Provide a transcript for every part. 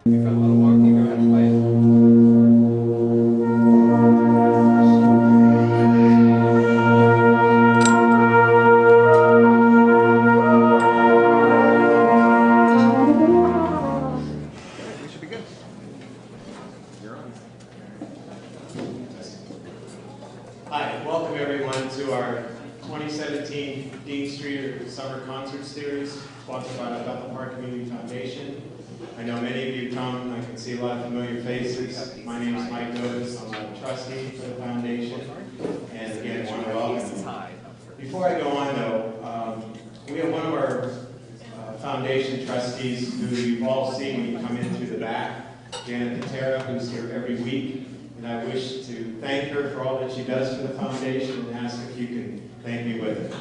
We've got a little walk. Can you go ahead and play it? We should be good. You're on. Hi, welcome everyone to our 2017 Dean Streeter Summer Concert Series, sponsored by the Bethel Park Community Foundation. I know many of you come, I can see a lot of familiar faces. My name is Mike Otis, I'm a trustee for the foundation, and again, I want to welcome you. Before I go on though, we have one of our foundation trustees who you've all seen when you come in through the back, Janet Patera, who's here every week. And I wish to thank her for all that she does for the foundation and ask if you can thank me with it.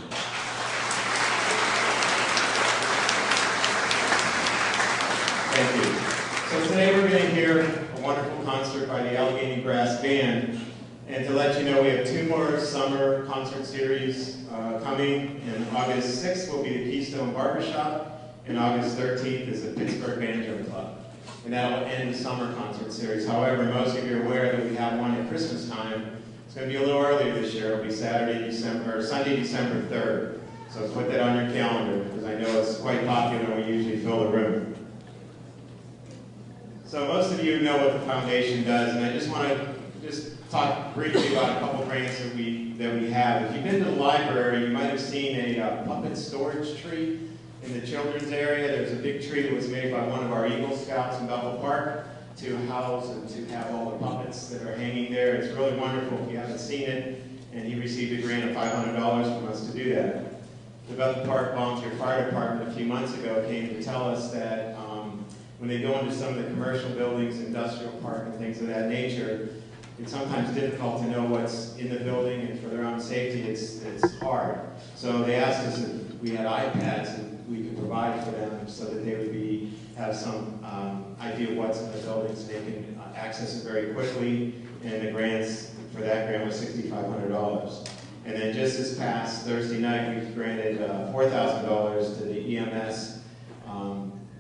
Thank you. So today we're going to hear a wonderful concert by the Allegheny Brass Band. And to let you know, we have two more summer concert series coming. And August 6th will be the Keystone Barbershop, and August 13th is the Pittsburgh Banjo Club. And that'll end the summer concert series. However, most of you are aware that we have one at Christmas time. It's going to be a little earlier this year. It'll be Sunday, December 3rd. So put that on your calendar, because I know it's quite popular and we usually fill the room. So most of you know what the foundation does, and I just want to talk briefly about a couple grants that we have. If you've been to the library, you might have seen a puppet storage tree in the children's area. There's a big tree that was made by one of our Eagle Scouts in Bethel Park to house and to have all the puppets that are hanging there. It's really wonderful if you haven't seen it, and he received a grant of $500 from us to do that. The Bethel Park Volunteer Fire Department a few months ago came to tell us that when they go into some of the commercial buildings, industrial park and things of that nature, it's sometimes difficult to know what's in the building, and for their own safety, it's hard. So they asked us if we had iPads and we could provide for them so that they would have some idea of what's in the buildings, and they can access it very quickly. And the grants for that grant was $6,500. And then just this past Thursday night, we've granted $4,000 to the EMS.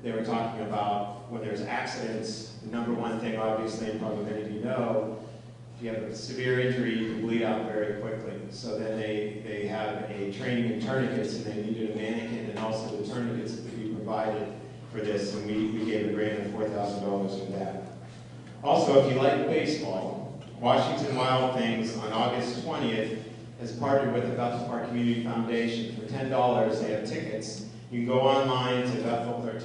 They were talking about when there's accidents, the number one thing, obviously, and probably many of you know, if you have a severe injury, you can bleed out very quickly. So then they have a training in tourniquets, and they needed a mannequin, and also the tourniquets that could be provided for this, and we gave a grant of $4,000 for that. Also, if you like baseball, Washington Wild Things on August 20th has partnered with the Bethel Park Community Foundation. For $10, they have tickets. You can go online to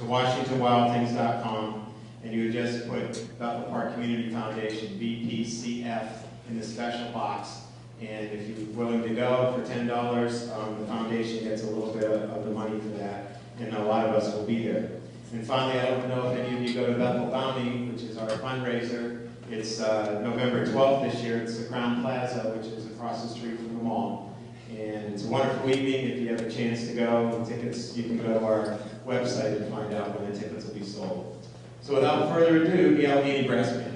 WashingtonWildThings.com, and you would just put Bethel Park Community Foundation, BPCF, in the special box. And if you're willing to go for $10, the foundation gets a little bit of the money for that, and a lot of us will be there. And finally, I don't know if any of you go to Bethel Bounty, which is our fundraiser. It's November 12th this year. It's the Crown Plaza, which is across the street from the mall. And it's a wonderful evening. If you have a chance to go, the tickets, you can go to our website and find out when the tickets will be sold. So without further ado, the Allegheny Brass Band.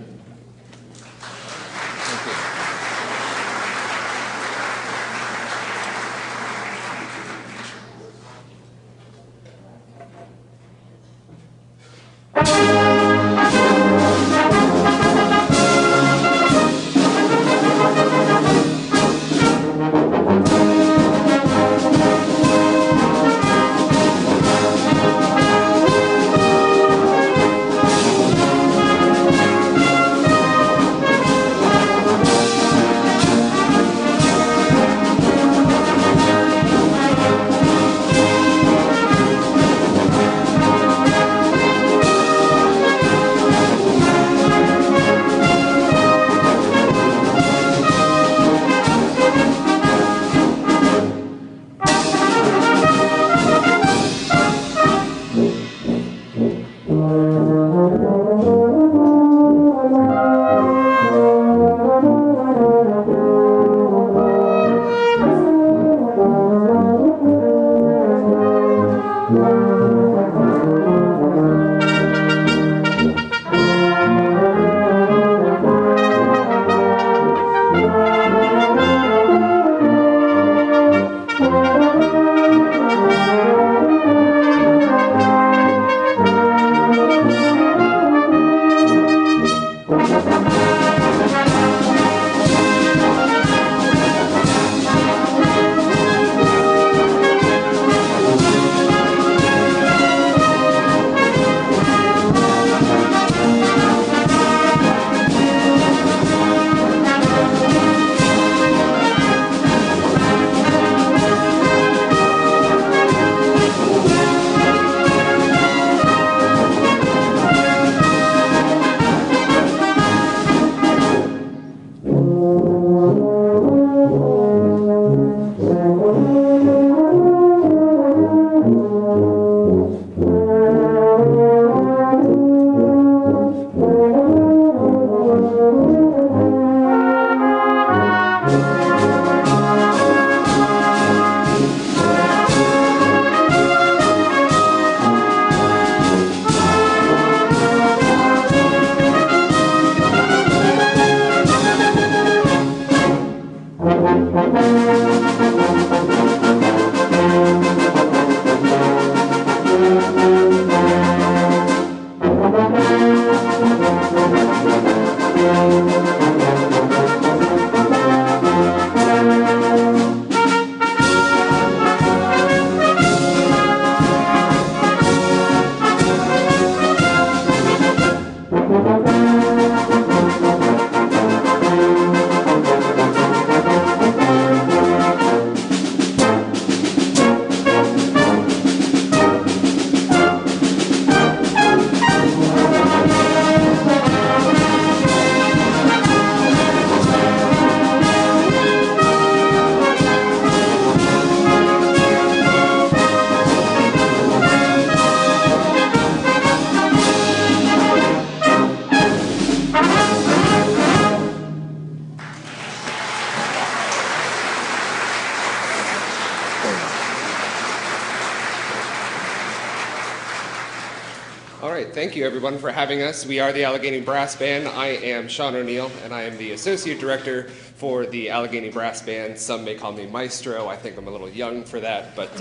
thank you everyone for having us. We are the Allegheny Brass Band. I am Sean O'Neill, and I am the Associate Director for the Allegheny Brass Band. Some may call me Maestro. I think I'm a little young for that, but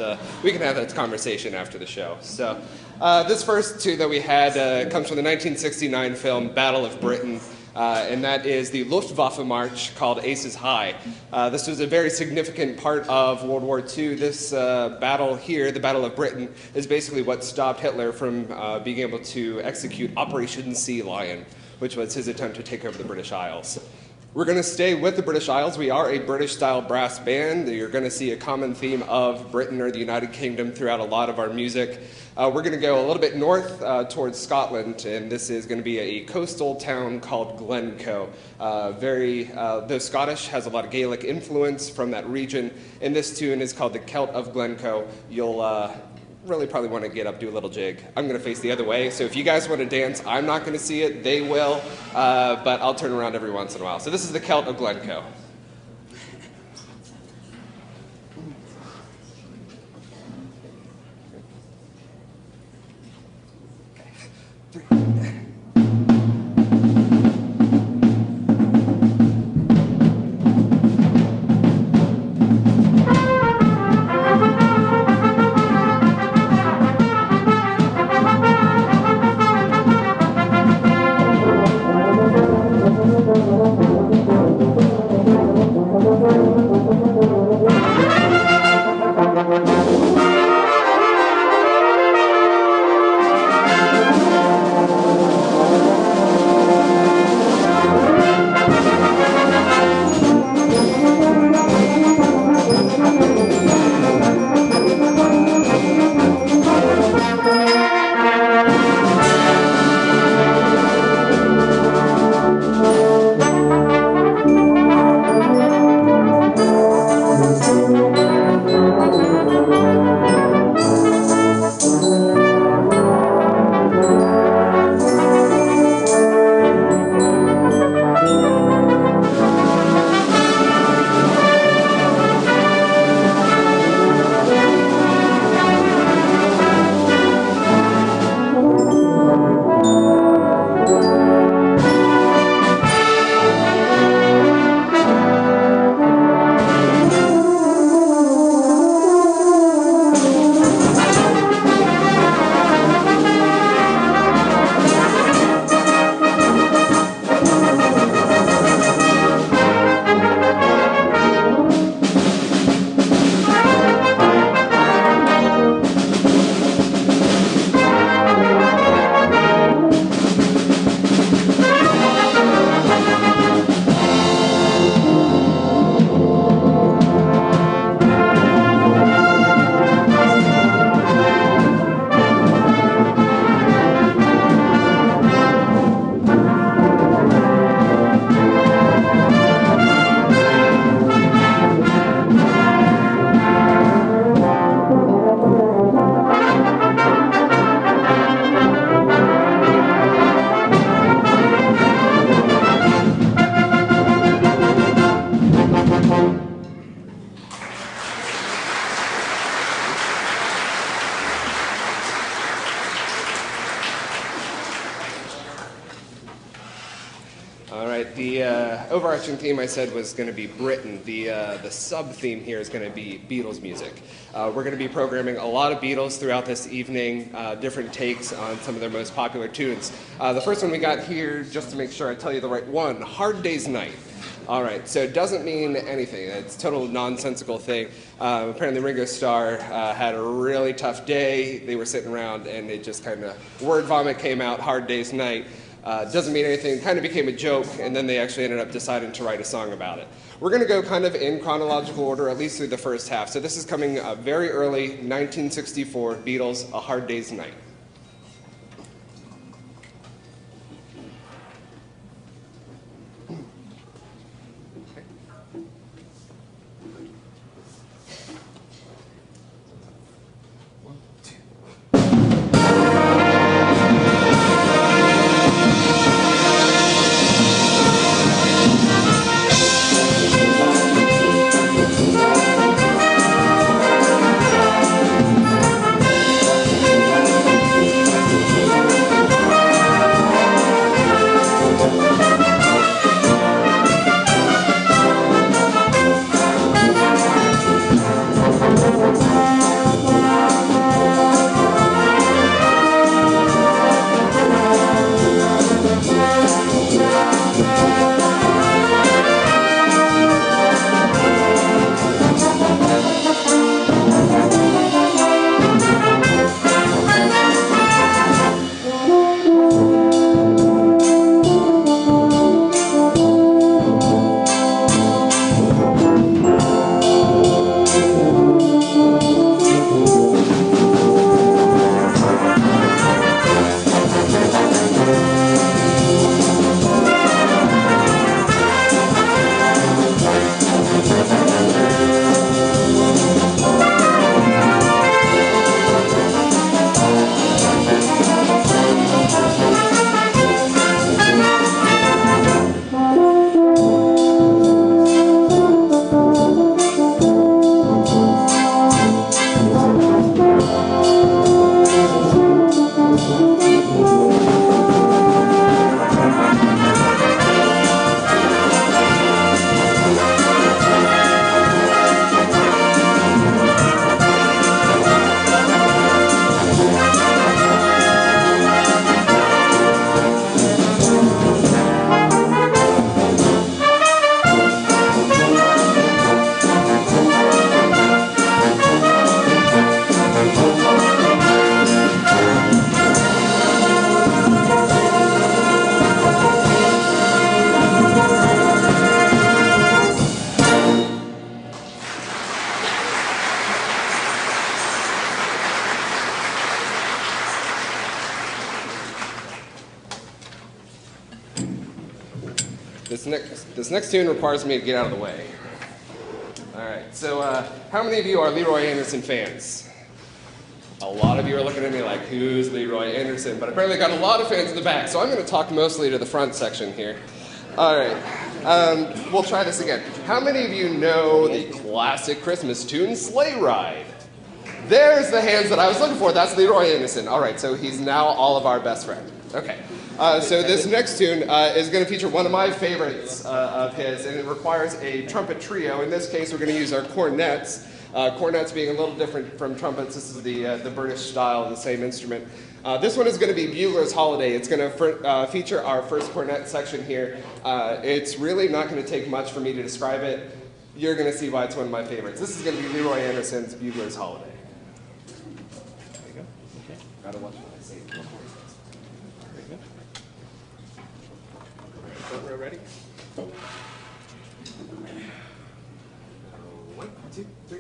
we can have that conversation after the show. So this first tune that we had comes from the 1969 film Battle of Britain. And that is the Luftwaffe March called Aces High. This was a very significant part of World War II. This battle here, the Battle of Britain, is basically what stopped Hitler from being able to execute Operation Sea Lion, which was his attempt to take over the British Isles. We're going to stay with the British Isles. We are a British-style brass band. You're going to see a common theme of Britain or the United Kingdom throughout a lot of our music. We're going to go a little bit north towards Scotland, and this is going to be a coastal town called Glencoe. Though Scottish has a lot of Gaelic influence from that region, and this tune is called The Celt of Glencoe. You'll really probably want to get up, do a little jig. I'm going to face the other way, so if you guys want to dance, I'm not going to see it, they will, but I'll turn around every once in a while. So this is The Celt of Glencoe. Overarching theme I said was going to be Britain. The sub-theme here is going to be Beatles music. We're going to be programming a lot of Beatles throughout this evening, different takes on some of their most popular tunes. The first one we got here, just to make sure I tell you the right one, Hard Day's Night. All right, so it doesn't mean anything. It's a total nonsensical thing. Apparently Ringo Starr had a really tough day. They were sitting around and it just kind of, word vomit came out, Hard Day's Night. Doesn't mean anything, kind of became a joke, and then they actually ended up deciding to write a song about it. We're going to go kind of in chronological order, at least through the first half. So this is coming very early, 1964, Beatles, A Hard Day's Night. This next tune requires me to get out of the way. All right, so how many of you are Leroy Anderson fans? A lot of you are looking at me like, who's Leroy Anderson? But apparently got a lot of fans in the back, so I'm going to talk mostly to the front section here. All right, we'll try this again. How many of you know the classic Christmas tune, Sleigh Ride? There's the hands that I was looking for. That's Leroy Anderson. All right, so he's now all of our best friend. Okay, so this next tune is going to feature one of my favorites of his, and it requires a trumpet trio. In this case, we're going to use our cornets. Cornets being a little different from trumpets. This is the British style of the same instrument. This one is going to be Bugler's Holiday. It's going to feature our first cornet section here. It's really not going to take much for me to describe it. You're going to see why it's one of my favorites. This is going to be Leroy Anderson's Bugler's Holiday. There you go. Okay. Gotta watch what I say. There you go. Front row ready? 1, 2, 3.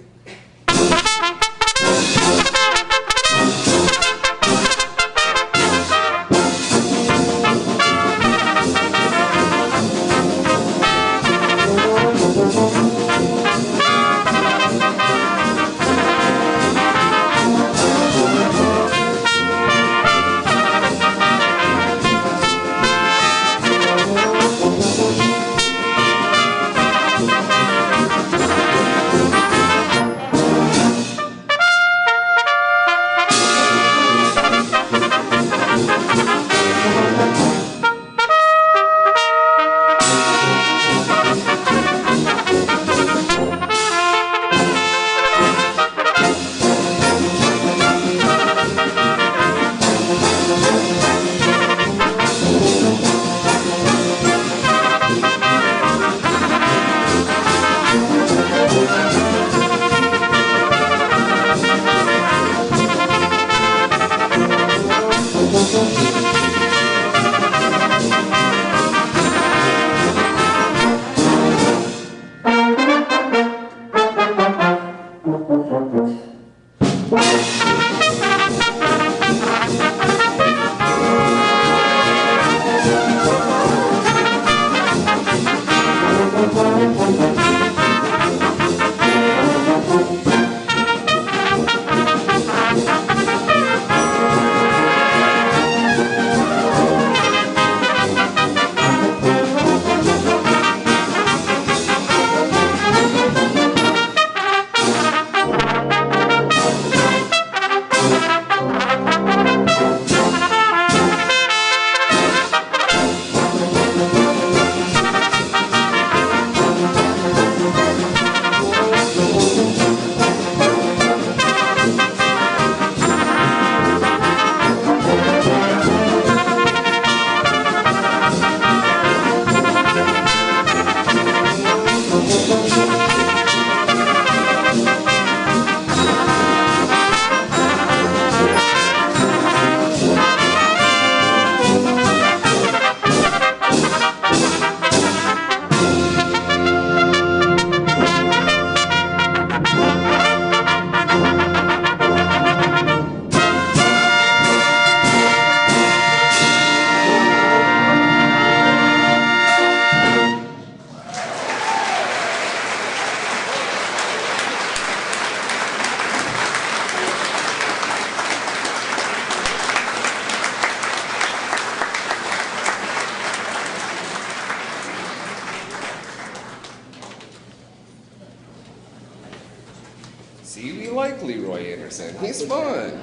See, we like Leroy Anderson. He's fun.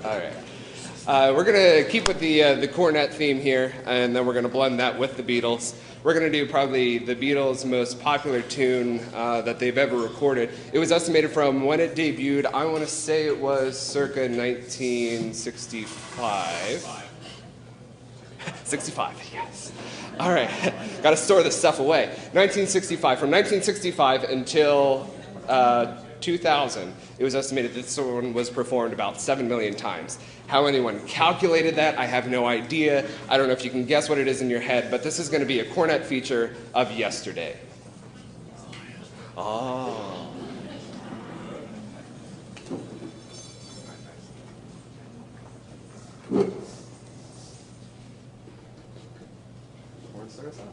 All right. We're going to keep with the cornet theme here, and then we're going to blend that with the Beatles. We're going to do probably the Beatles' most popular tune that they've ever recorded. It was estimated from when it debuted, I want to say it was circa 1965. 65, yes. All right, got to store this stuff away. 1965. From 1965 until 2000, it was estimated that this one was performed about 7 million times. How anyone calculated that, I have no idea. I don't know if you can guess what it is in your head, but this is going to be a cornet feature of Yesterday. Oh. start us off.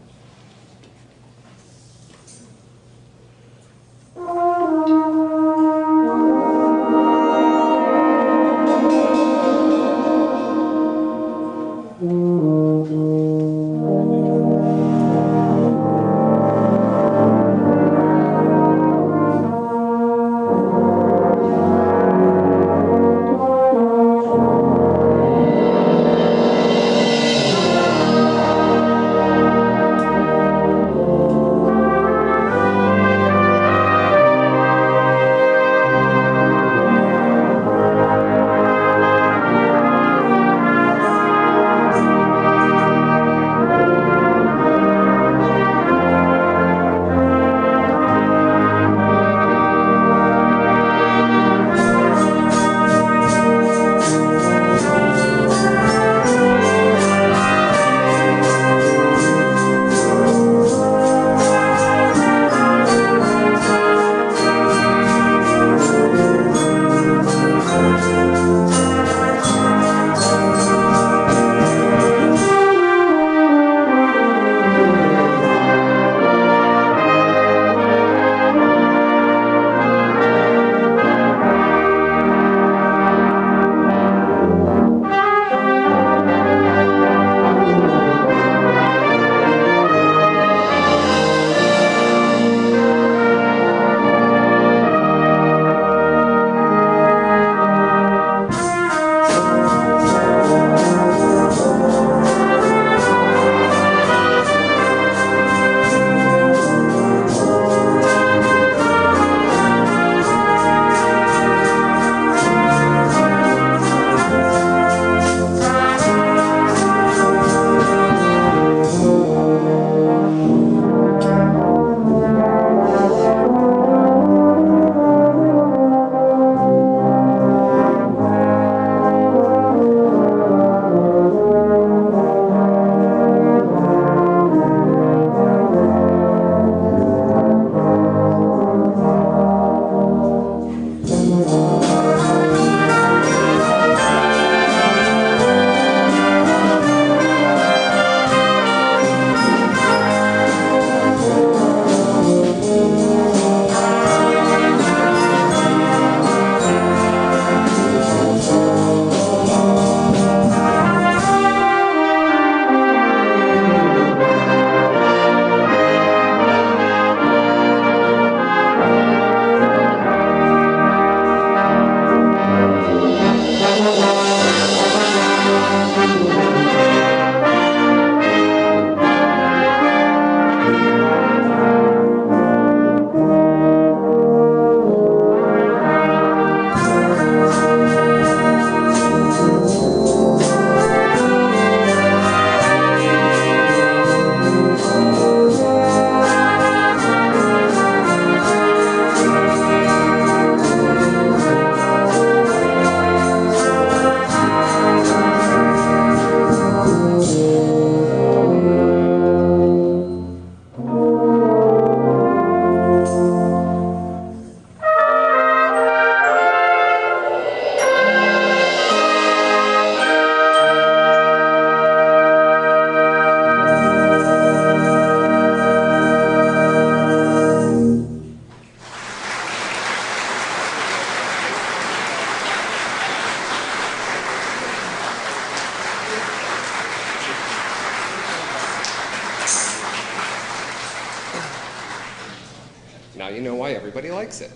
Now you know why everybody likes it.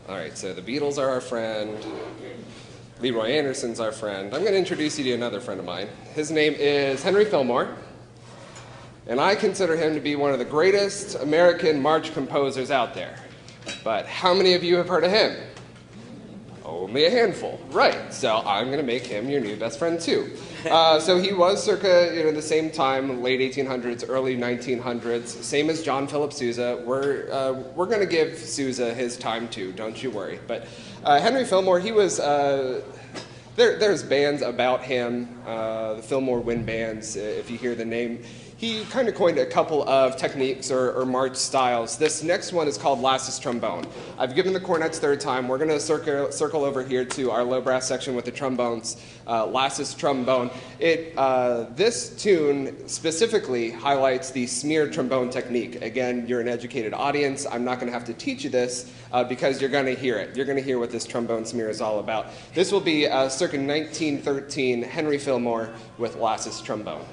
All right, so the Beatles are our friend. Leroy Anderson's our friend. I'm going to introduce you to another friend of mine. His name is Henry Fillmore, and I consider him to be one of the greatest American march composers out there. But how many of you have heard of him? Only a handful. Right, so I'm going to make him your new best friend too. So he was circa the same time, late 1800s, early 1900s, same as John Philip Sousa. We're going to give Sousa his time too, don't you worry. But Henry Fillmore, he was, there's bands about him, the Fillmore Wind Bands, if you hear the name. he kind of coined a couple of techniques or march styles. This next one is called Lassus trombone. I've given the cornets third time. We're going to circle over here to our low brass section with the trombones. Lassus trombone. This tune specifically highlights the smear trombone technique. Again, you're an educated audience. I'm not going to have to teach you this because you're going to hear it. You're going to hear what this trombone smear is all about. This will be circa 1913 Henry Fillmore with Lassus trombone.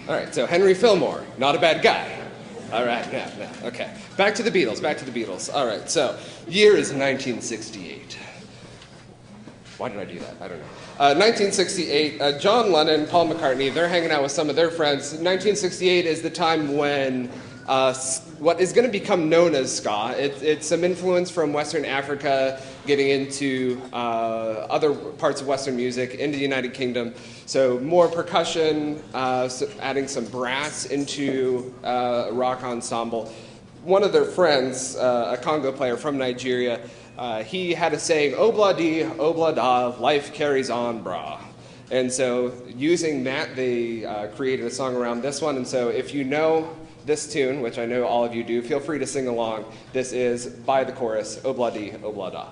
All right, so Henry Fillmore, not a bad guy. All right, no, okay. Back to the Beatles. All right, so year is 1968. Why did I do that? I don't know. 1968, John Lennon, Paul McCartney, they're hanging out with some of their friends. 1968 is the time when what is going to become known as ska. It's some influence from Western Africa, getting into other parts of Western music, into the United Kingdom. So more percussion, so adding some brass into a rock ensemble. One of their friends, a conga player from Nigeria, he had a saying, "Obla di, obla da, life carries on, brah." And so using that, they created a song around this one. And so if you know this tune, which I know all of you do, feel free to sing along. This is by the chorus, "Obla di, obla da."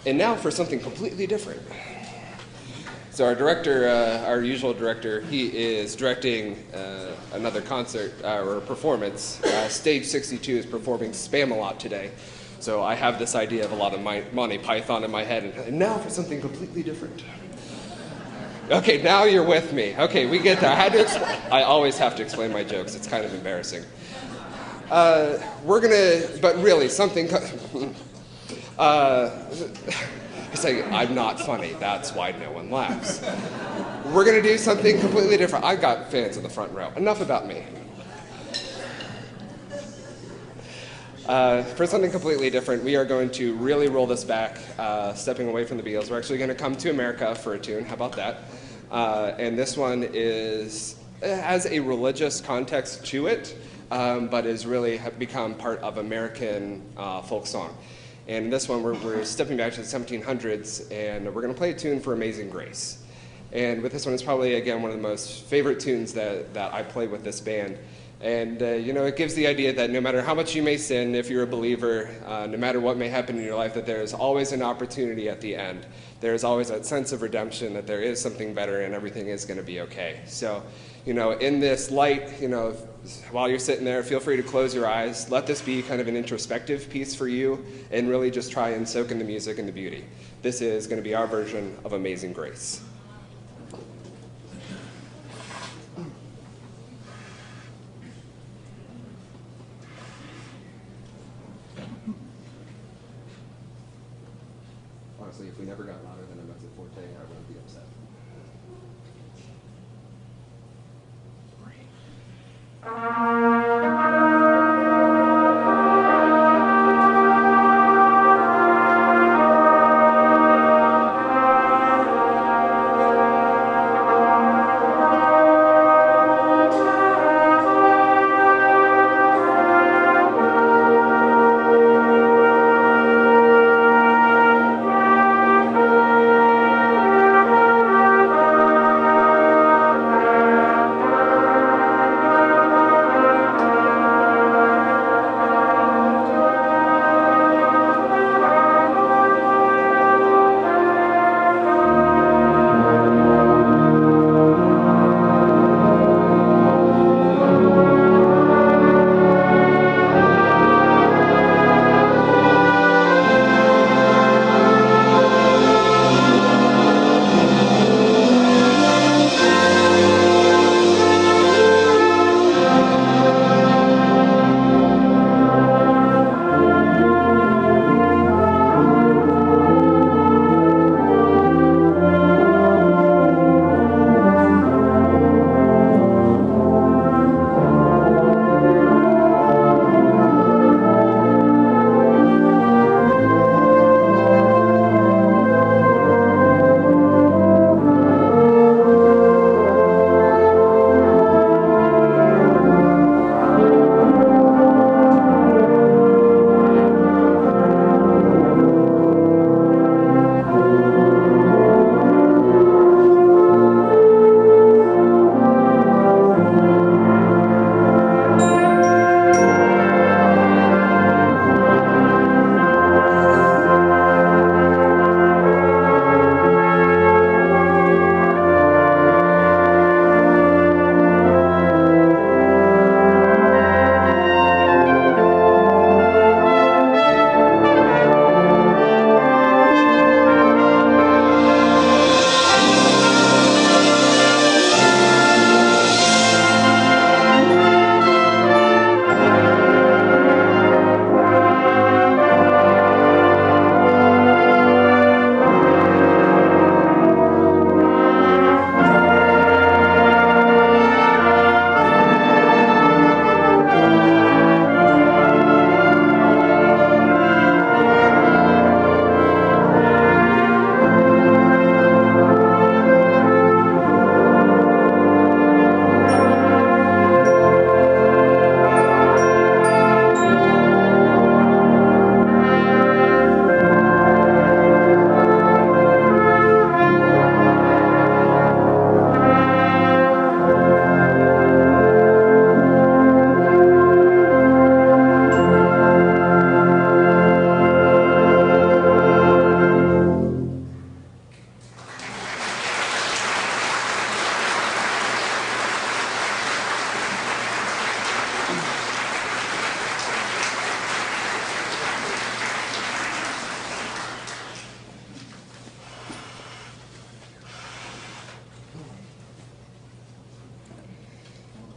And now for something completely different. So our director, our usual director, he is directing another concert or performance. Stage 62 is performing Spamalot today. So I have this idea of a lot of Monty Python in my head, and now for something completely different. Okay, now you're with me. Okay, we get there. I always have to explain my jokes. It's kind of embarrassing. But really, something. It's like, I'm not funny. That's why no one laughs. We're going to do something completely different. I've got fans in the front row. Enough about me. For something completely different, we are going to really roll this back, stepping away from the Beatles. We're actually going to come to America for a tune. How about that? And this one has a religious context to it, but has really become part of American folk song. And in this one, we're stepping back to the 1700s, and we're going to play a tune for Amazing Grace. And with this one, it's probably, again, one of the most favorite tunes that I play with this band. And, it gives the idea that no matter how much you may sin, if you're a believer, no matter what may happen in your life, that there is always an opportunity at the end. There is always that sense of redemption, that there is something better and everything is going to be okay. So, in this light, while you're sitting there, feel free to close your eyes. Let this be kind of an introspective piece for you, and really just try and soak in the music and the beauty. This is going to be our version of Amazing Grace. Honestly, if we never got louder than a mezzo forte, I wouldn't be upset.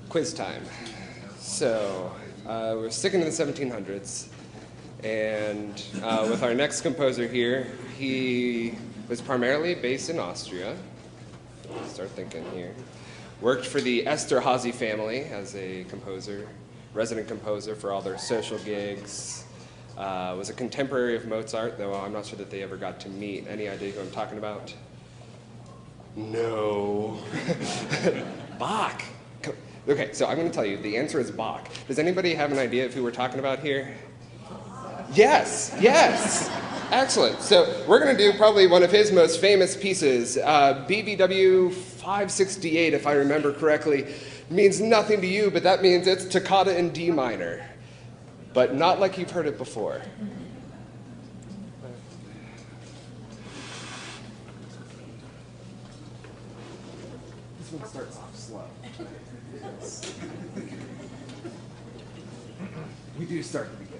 Quiz time. So, we're sticking to the 1700s, and with our next composer here, he was primarily based in Austria. Start thinking here. Worked for the Esterházy family as a composer, resident composer for all their social gigs. Was a contemporary of Mozart, though I'm not sure that they ever got to meet. Any idea who I'm talking about? No. Bach. Okay, so I'm going to tell you, the answer is Bach. Does anybody have an idea of who we're talking about here? Yes, yes. Excellent. So we're going to do probably one of his most famous pieces, BWV 568, if I remember correctly. Means nothing to you, but that means it's Toccata in D minor. But not like you've heard it before. This one starts off slow. We do start at the beginning.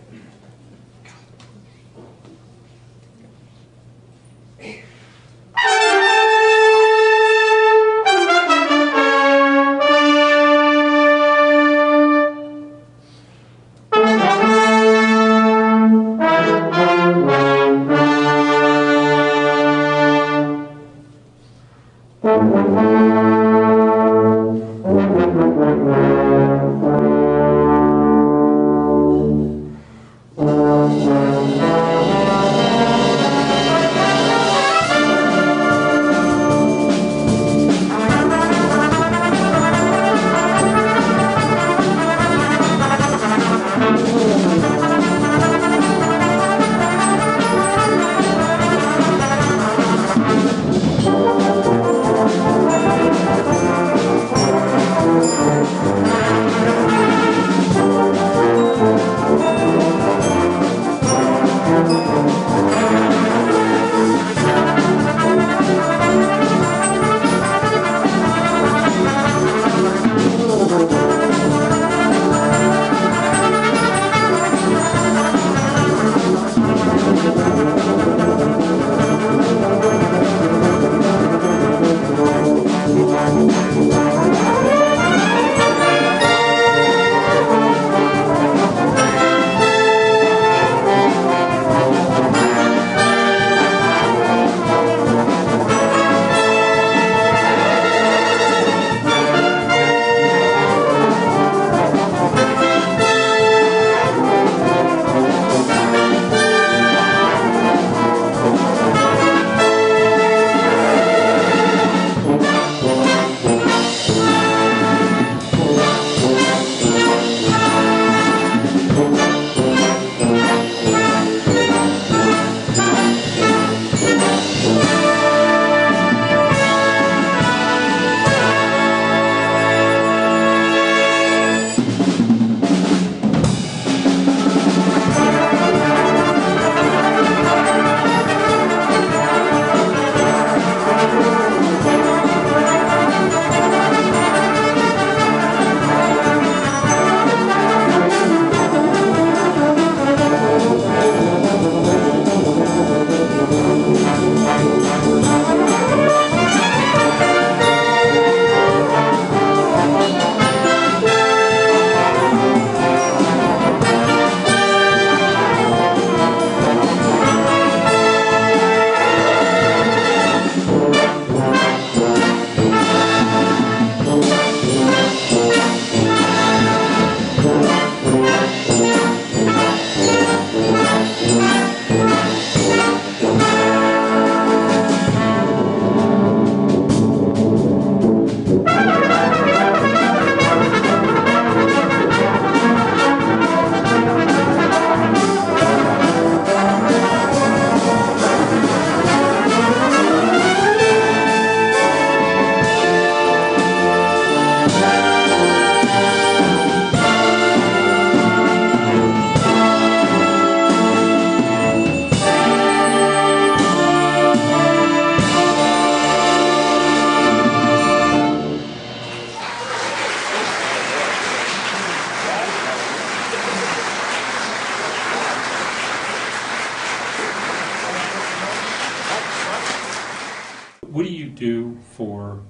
What do you do for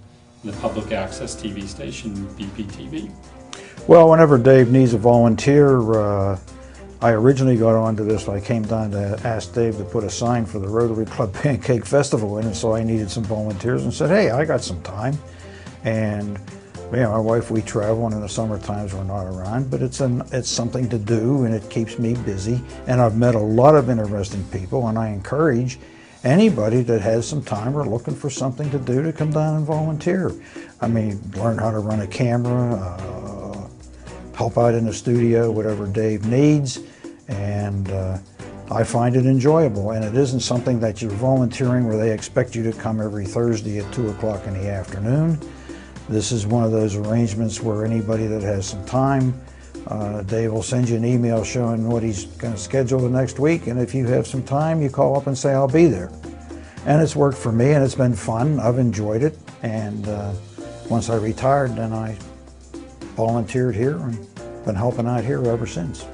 the public access TV station, BPTV? Well, whenever Dave needs a volunteer, I originally got onto this. I came down to ask Dave to put a sign for the Rotary Club Pancake Festival in, and so I needed some volunteers and said, hey, I got some time. And my wife, we travel, and in the summer times we're not around, but it's something to do, and it keeps me busy. And I've met a lot of interesting people, and I encourage anybody that has some time or looking for something to do to come down and volunteer. I mean, learn how to run a camera, help out in the studio, whatever Dave needs, and I find it enjoyable. And it isn't something that you're volunteering where they expect you to come every Thursday at 2 o'clock in the afternoon. This is one of those arrangements where anybody that has some time, Dave will send you an email showing what he's going to schedule the next week, and if you have some time, you call up and say, I'll be there. And it's worked for me, and it's been fun. I've enjoyed it, and once I retired, then I volunteered here and been helping out here ever since.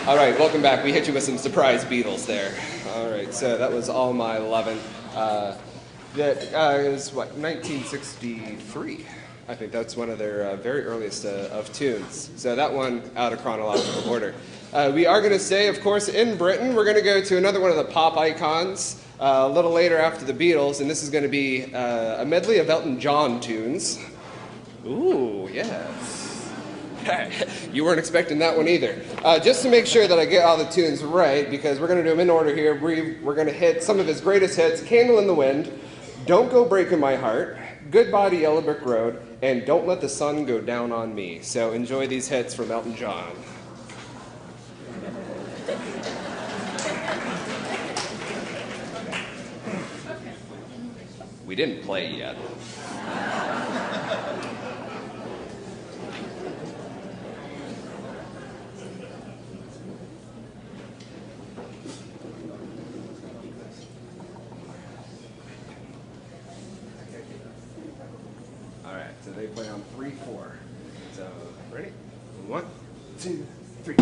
All right, welcome back. We hit you with some surprise Beatles there. All right, so that was All My Lovin'. That is, what, 1963? I think that's one of their very earliest of tunes. So that one out of chronological order. We are going to stay, of course, in Britain. We're going to go to another one of the pop icons a little later after the Beatles, and this is going to be a medley of Elton John tunes. Ooh, yes. You weren't expecting that one either. Just to make sure that I get all the tunes right, because we're going to do them in order here, we're going to hit some of his greatest hits: Candle in the Wind, Don't Go Breaking My Heart, Goodbye to Yellow Brick Road, and Don't Let the Sun Go Down on Me. So enjoy these hits from Elton John. We didn't play yet. All right, so they play on 3/4. So ready? 1, 2, 3.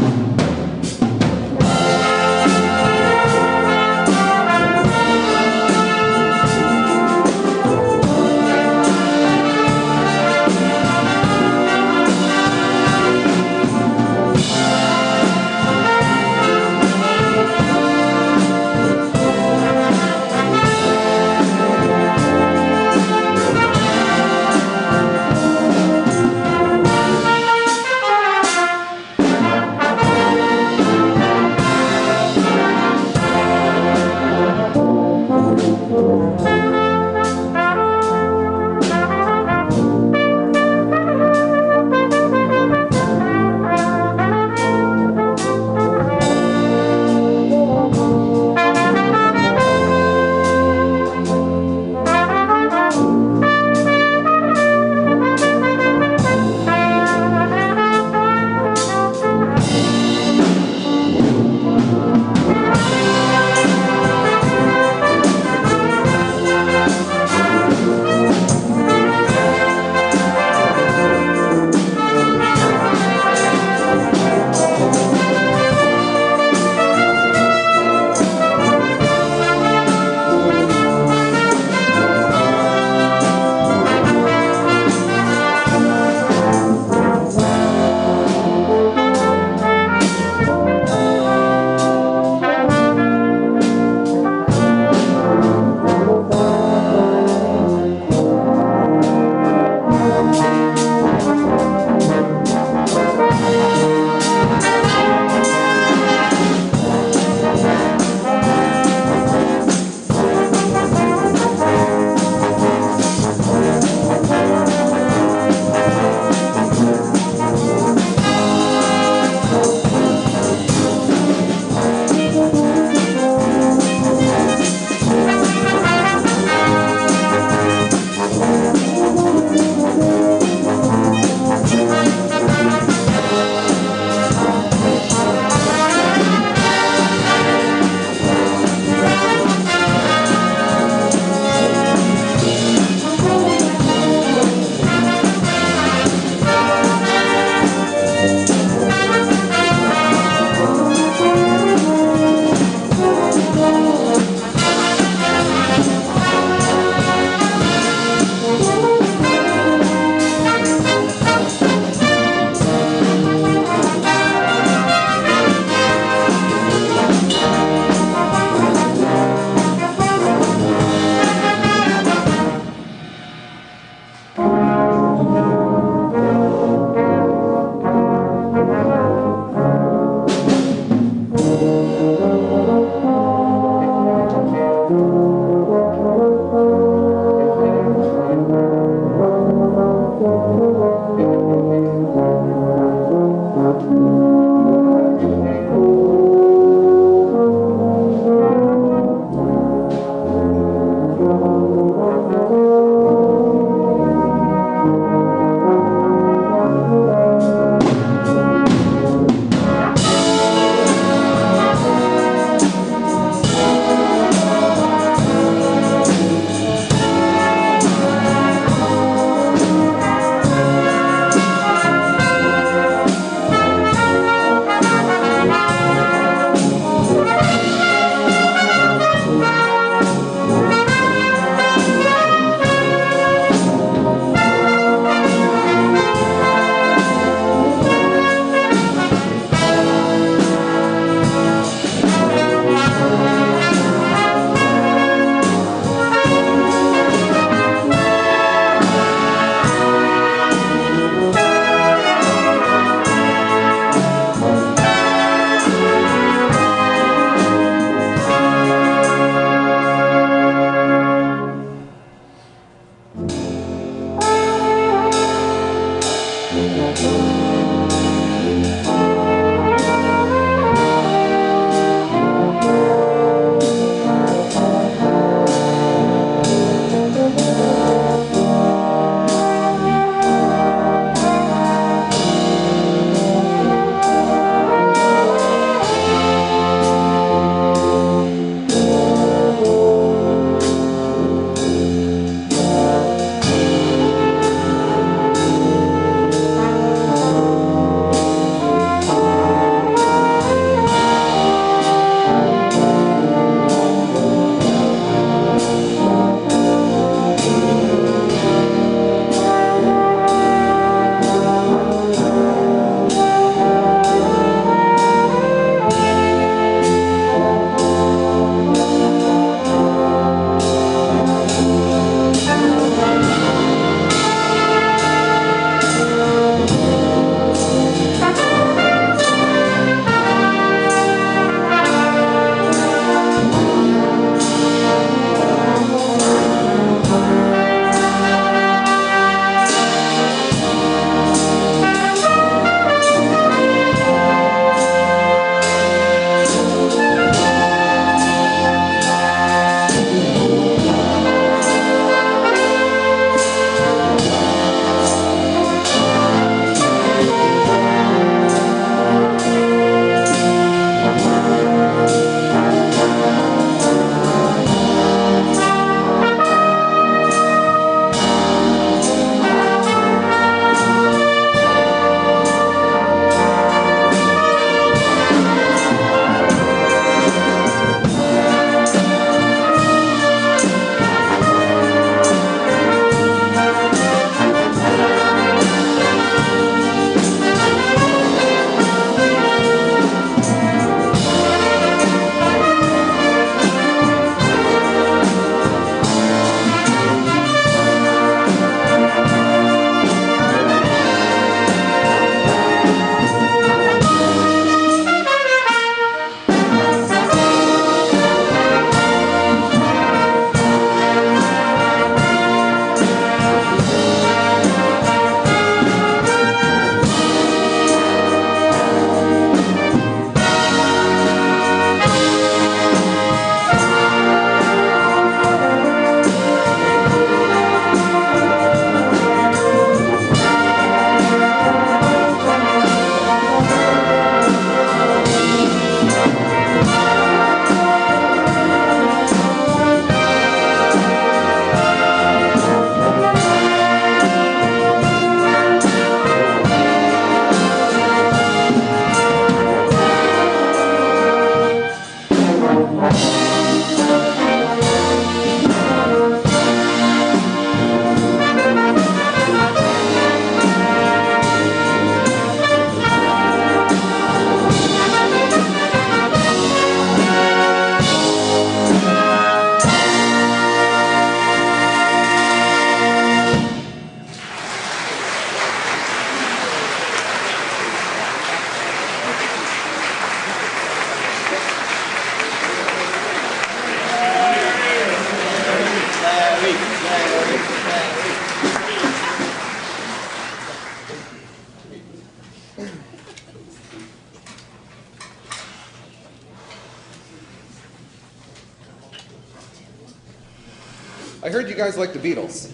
I heard you guys like the Beatles.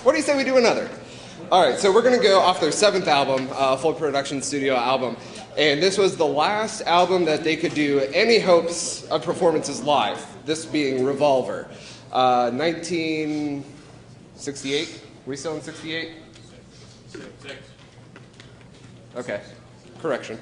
What do you say we do another? All right, so we're going to go off their 7th album, full production studio album. And this was the last album that they could do any hopes of performances live, this being Revolver. 1968? We still in 68? 6. Okay, correction.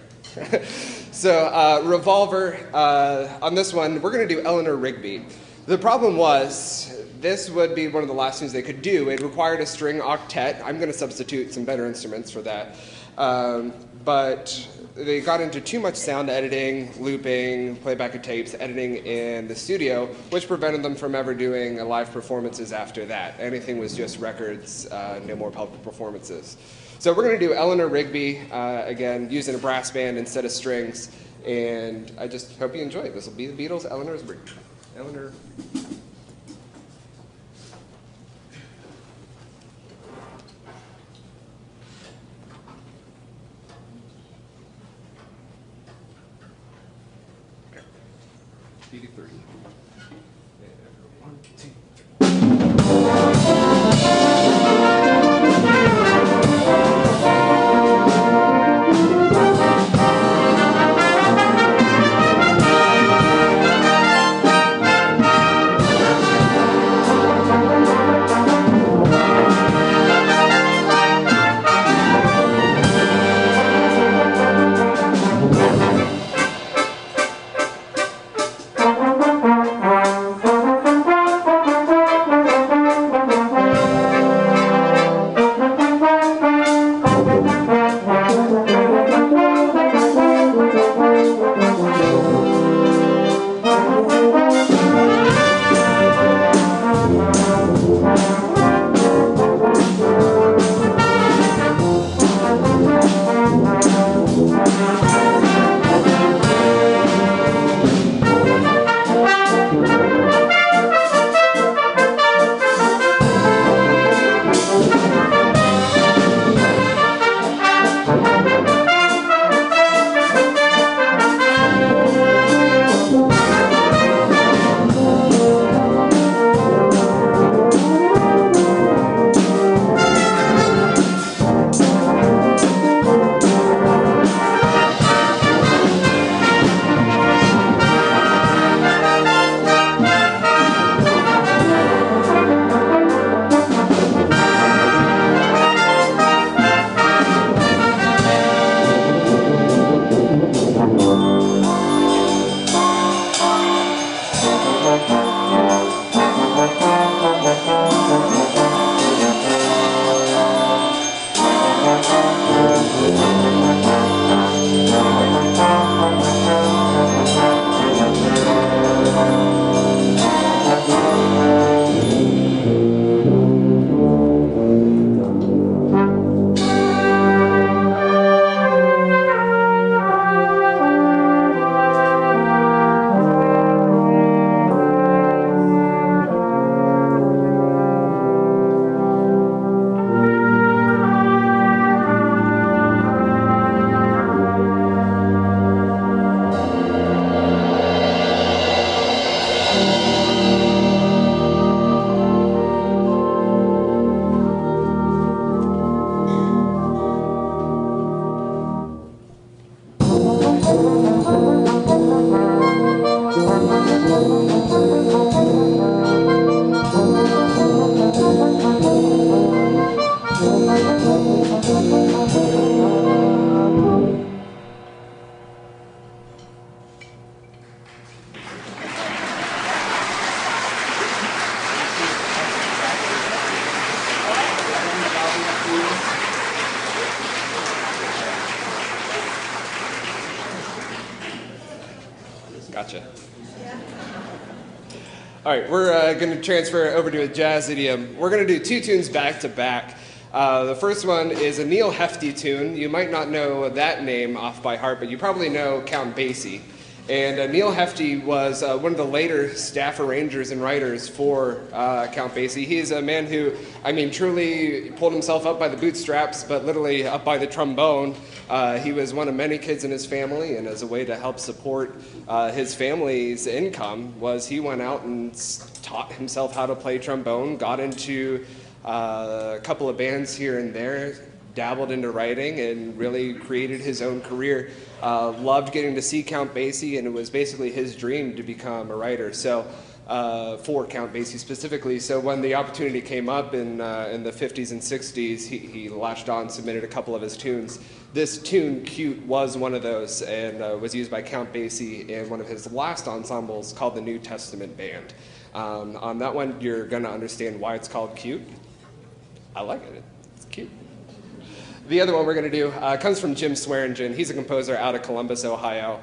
So Revolver, on this one, we're going to do Eleanor Rigby. The problem was, this would be one of the last things they could do. It required a string octet. I'm going to substitute some better instruments for that. But they got into too much sound editing, looping, playback of tapes, editing in the studio, which prevented them from ever doing live performances after that. Anything was just records, no more public performances. So we're going to do Eleanor Rigby, again, using a brass band instead of strings. And I just hope you enjoy it. This will be the Beatles, Eleanor Rigby. Eleanor. BD3. 1, 2. Gotcha. All right, we're going to transfer over to a jazz idiom. We're going to do 2 tunes back to back. The first one is a Neil Hefti tune. You might not know that name off by heart, but you probably know Count Basie. And Neil Hefti was one of the later staff arrangers and writers for Count Basie. He's a man who, I mean, truly pulled himself up by the bootstraps, but literally up by the trombone. He was one of many kids in his family, and as a way to help support his family's income, was he went out and taught himself how to play trombone, got into a couple of bands here and there, dabbled into writing, and really created his own career. Loved getting to see Count Basie, and it was basically his dream to become a writer. So, for Count Basie specifically. So when the opportunity came up in the 50s and 60s, he latched on, submitted a couple of his tunes. This tune, Cute, was one of those, and was used by Count Basie in one of his last ensembles called the New Testament Band. On that one, you're going to understand why it's called Cute. I like it. It's cute. The other one we're going to do comes from Jim Swearingen. He's a composer out of Columbus, Ohio.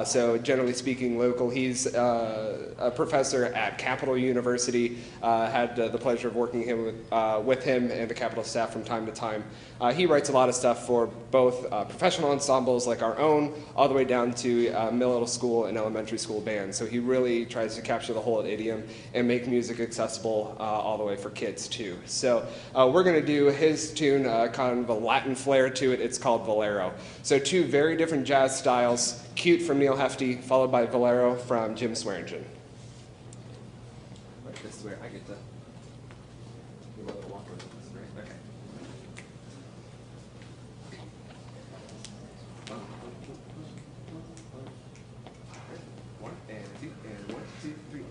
So generally speaking, local. He's a professor at Capital University. Had the pleasure of working with him and the Capital staff from time to time. He writes a lot of stuff for both professional ensembles like our own, all the way down to middle school and elementary school bands. So he really tries to capture the whole idiom and make music accessible all the way for kids too. So we're going to do his tune, kind of a Latin flair to it. It's called Valero. So two very different jazz styles. Cute from Neil Hefti, followed by Valero from Jim Swearingen. Right, this is where I get to do a little walk with this, right? Okay. One and 1, 2, 3,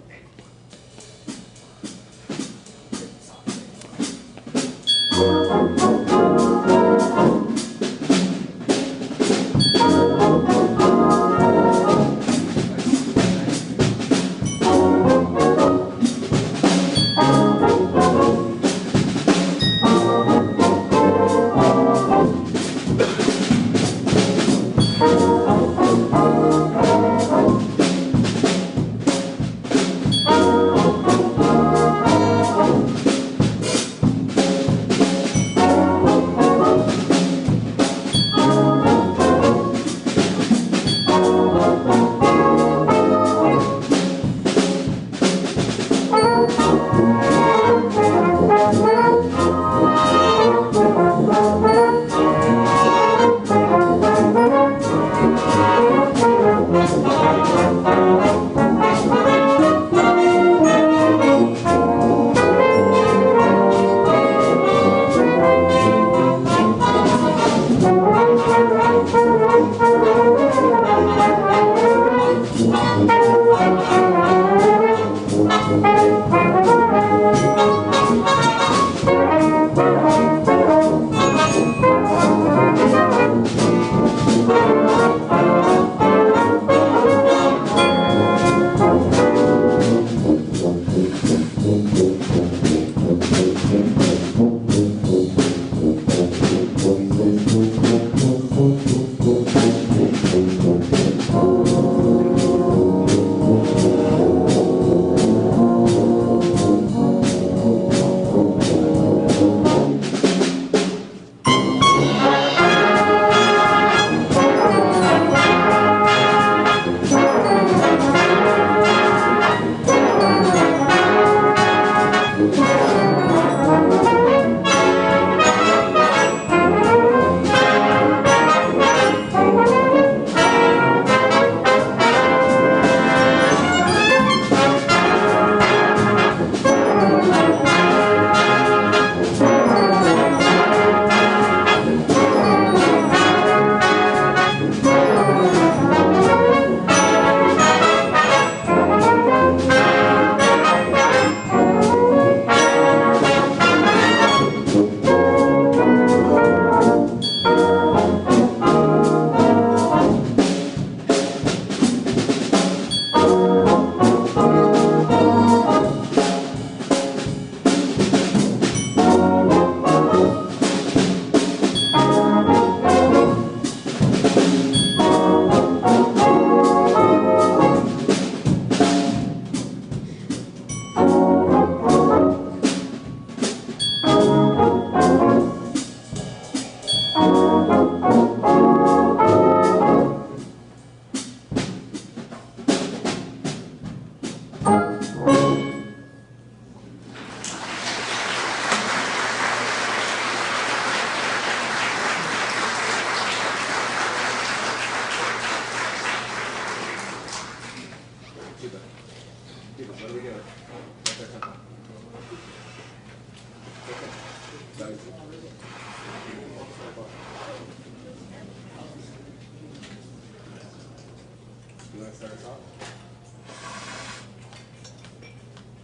You want to start us off?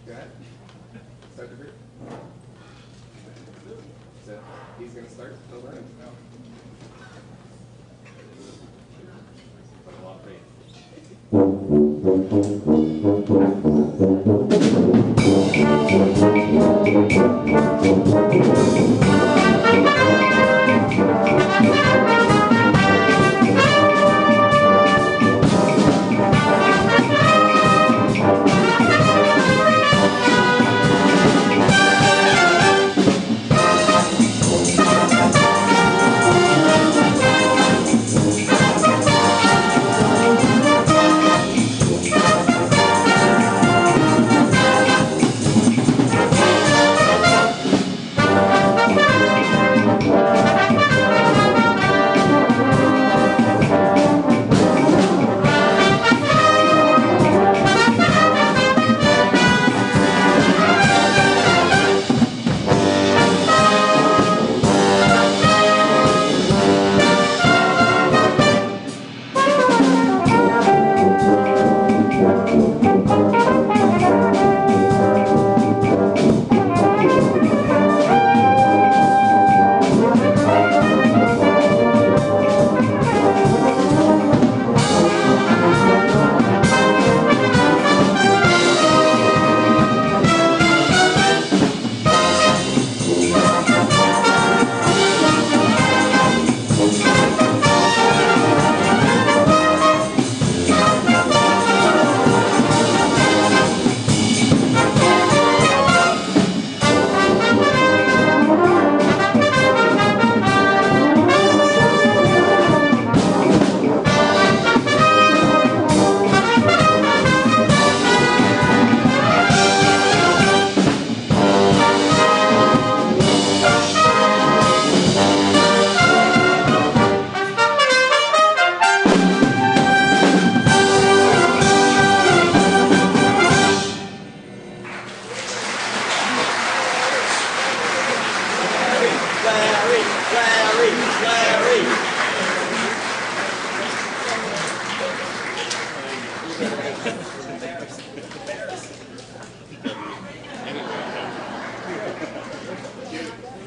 Go ahead. Start the group. So he's going to start. Over. Put a lot of faith.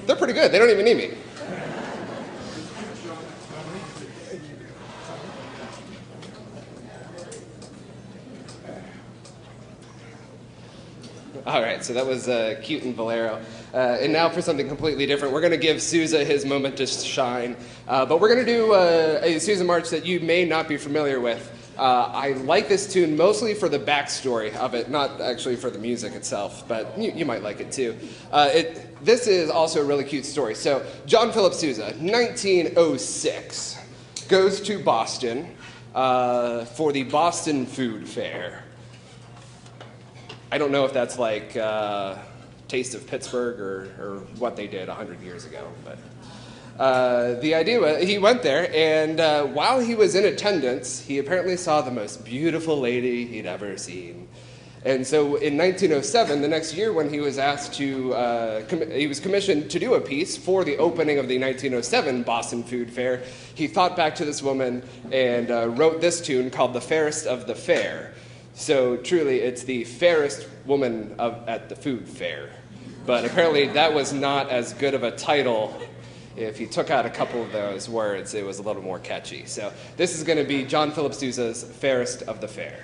They're pretty good. They don't even need me. All right, so that was Cute and Valero. And now for something completely different. We're going to give Sousa his moment to shine. But we're going to do a Sousa march that you may not be familiar with. I like this tune mostly for the backstory of it, not actually for the music itself, but you might like it too. This is also a really cute story. So John Philip Sousa, 1906, goes to Boston for the Boston Food Fair. I don't know if that's like Taste of Pittsburgh or what they did 100 years ago, but the idea was he went there, and while he was in attendance, he apparently saw the most beautiful lady he'd ever seen. And so in 1907, the next year when he was asked to, he was commissioned to do a piece for the opening of the 1907 Boston Food Fair, he thought back to this woman and wrote this tune called The Fairest of the Fair. So truly, it's the fairest woman at the food fair. But apparently that was not as good of a title. If you took out a couple of those words, it was a little more catchy. So this is going to be John Philip Sousa's Fairest of the Fair.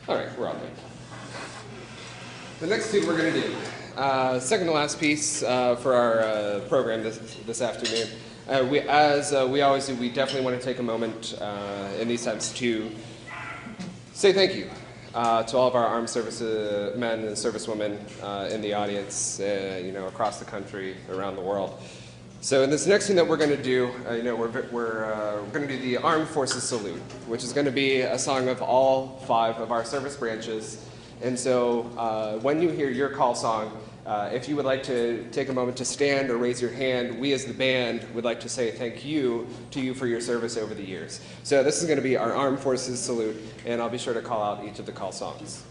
All right, we're all good. The next tune we're going to do, second to last piece for our program this afternoon. As we always do, we definitely want to take a moment in these times to say thank you to all of our armed service men and servicewomen in the audience, across the country, around the world. So in this next thing that we're going to do, we're going to do the Armed Forces Salute, which is going to be a song of all 5 of our service branches. And so when you hear your call song, if you would like to take a moment to stand or raise your hand, we as the band would like to say thank you to you for your service over the years. So this is going to be our Armed Forces Salute, and I'll be sure to call out each of the call songs.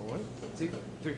1, 2, 3.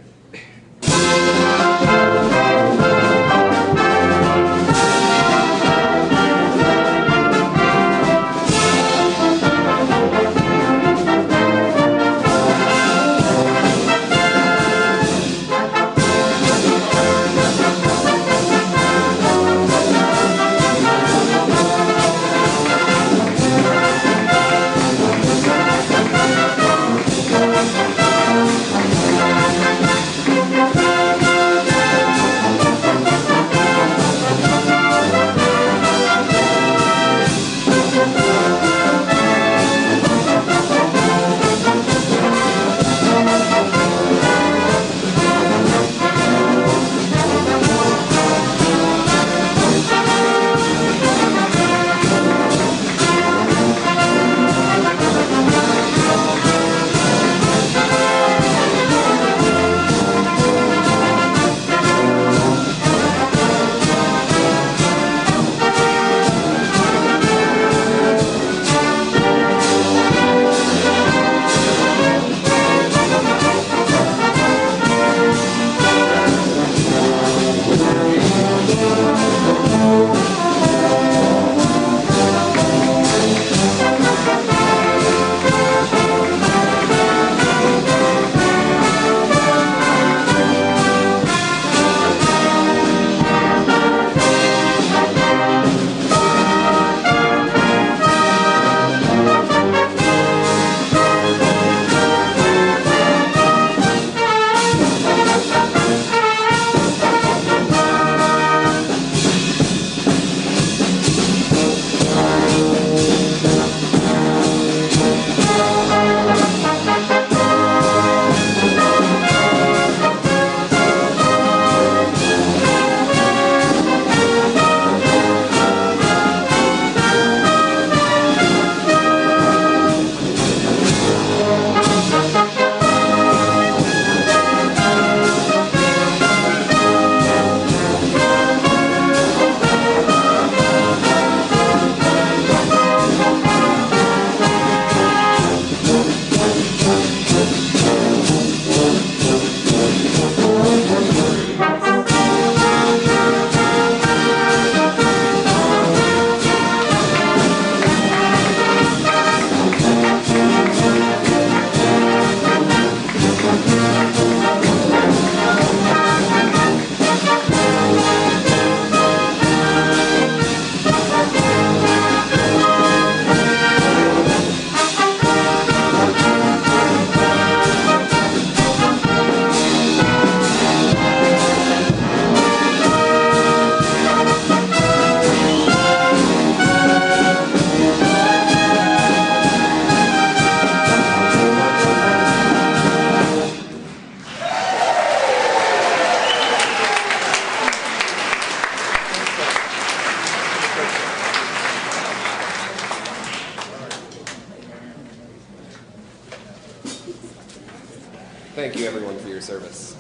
Thank you, everyone, for your service.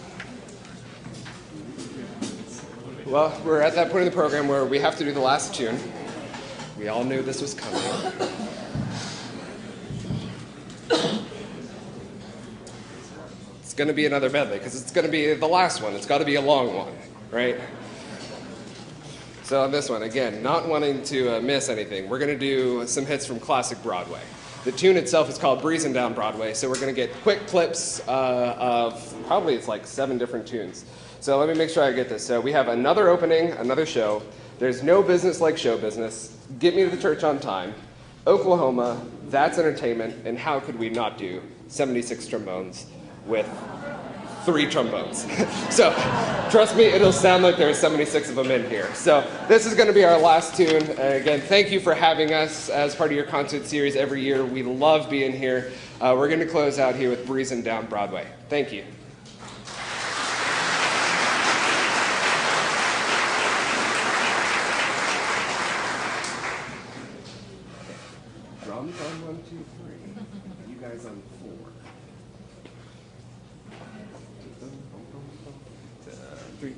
Well, we're at that point in the program where we have to do the last tune. We all knew this was coming. It's going to be another medley, because it's going to be the last one. It's got to be a long one, right? So on this one, again, not wanting to miss anything, we're going to do some hits from classic Broadway. The tune itself is called Breezing Down Broadway, so we're going to get quick clips of probably it's like 7 different tunes. So let me make sure I get this. So we have another opening, another show. There's no business like show business. Get me to the church on time. Oklahoma, That's Entertainment, and how could we not do 76 trombones with 3 trombones? So trust me, it'll sound like there's 76 of them in here. So this is going to be our last tune. Again, thank you for having us as part of your concert series every year. We love being here. We're going to close out here with Breezing Down Broadway. Thank you. Drums on 1, 2, 3. You guys on 4. 3.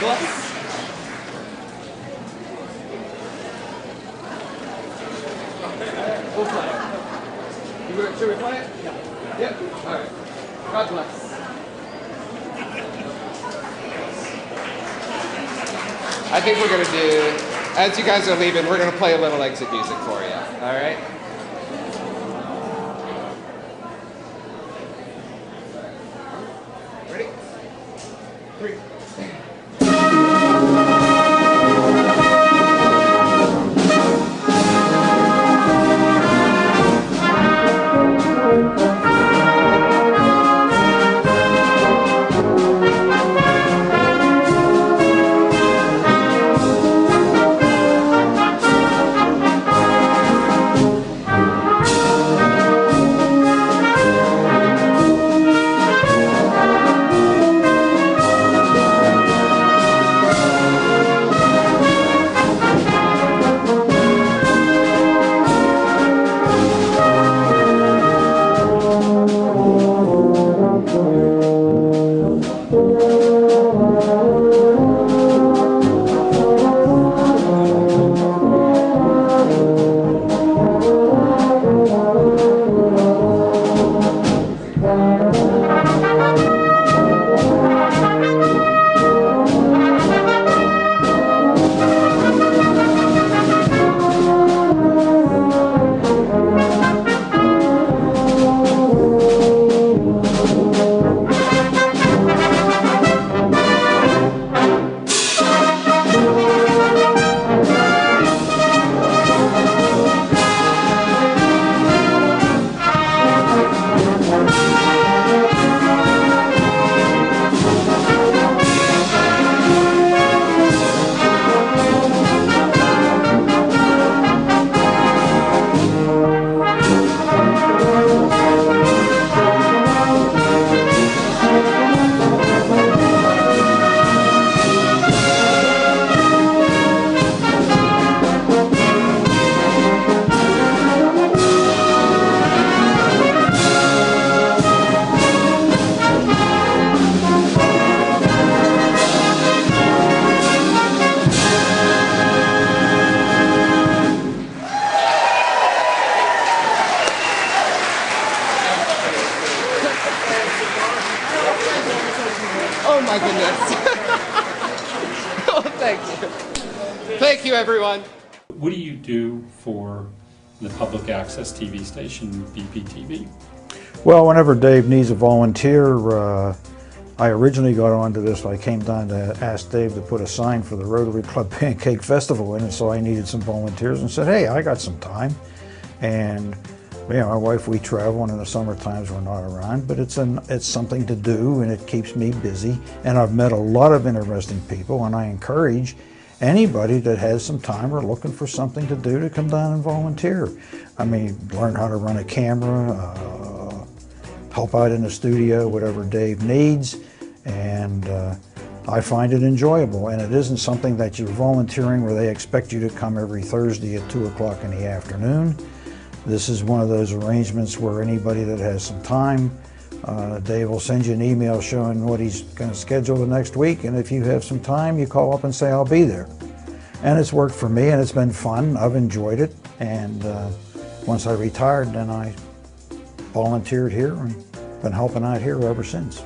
bless. We'll play it. Should we play it? Yeah. Yep. All right. God bless. I think we're going to do, as you guys are leaving, we're going to play a little exit music for you. All right? Ready? 3. Oh my goodness. Oh, thank you. Thank you, everyone. What do you do for the public access TV station, BPTV? Well, whenever Dave needs a volunteer, I originally got onto this. I came down to ask Dave to put a sign for the Rotary Club Pancake Festival in, and so I needed some volunteers and said, hey, I got some time. And my wife, we travel, and in the summer times we're not around, but it's something to do, and it keeps me busy. And I've met a lot of interesting people, and I encourage anybody that has some time or looking for something to do to come down and volunteer. I mean, learn how to run a camera, help out in the studio, whatever Dave needs, and I find it enjoyable. And it isn't something that you're volunteering where they expect you to come every Thursday at 2 o'clock in the afternoon. This is one of those arrangements where anybody that has some time, Dave will send you an email showing what he's going to schedule the next week, and if you have some time, you call up and say, I'll be there. And it's worked for me, and it's been fun. I've enjoyed it, and once I retired, then I volunteered here and been helping out here ever since.